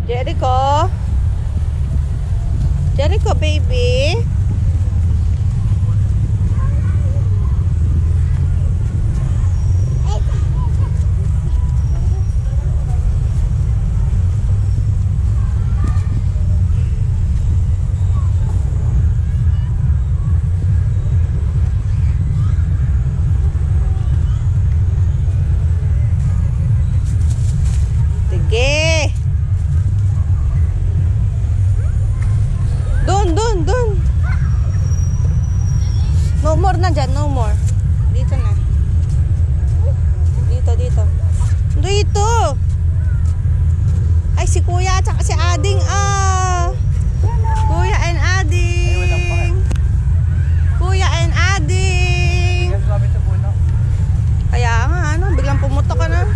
Jericho? Jericho, baby? Sige. Doon. No more na dyan, no more. Dito na. Dito. Dito. Ay, si Kuya at si Ading. Kuya and Ading. Kuya and Ading. Kaya nga, biglang pumutok ka na.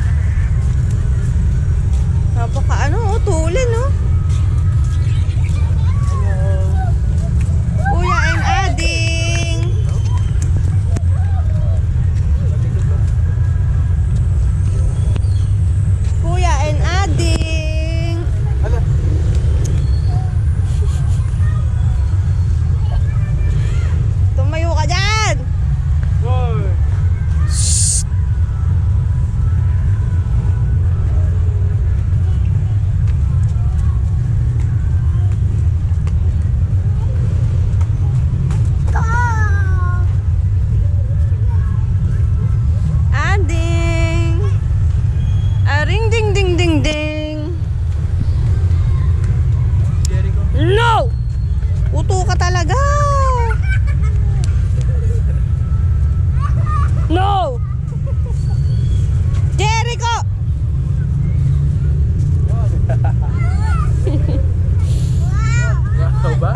Napaka tulin, no? Kuya and Ading. Kuya and Ading. Tumayo ka dyan. Ding. No! Uto ka talaga. No! Jericho! Wow ba?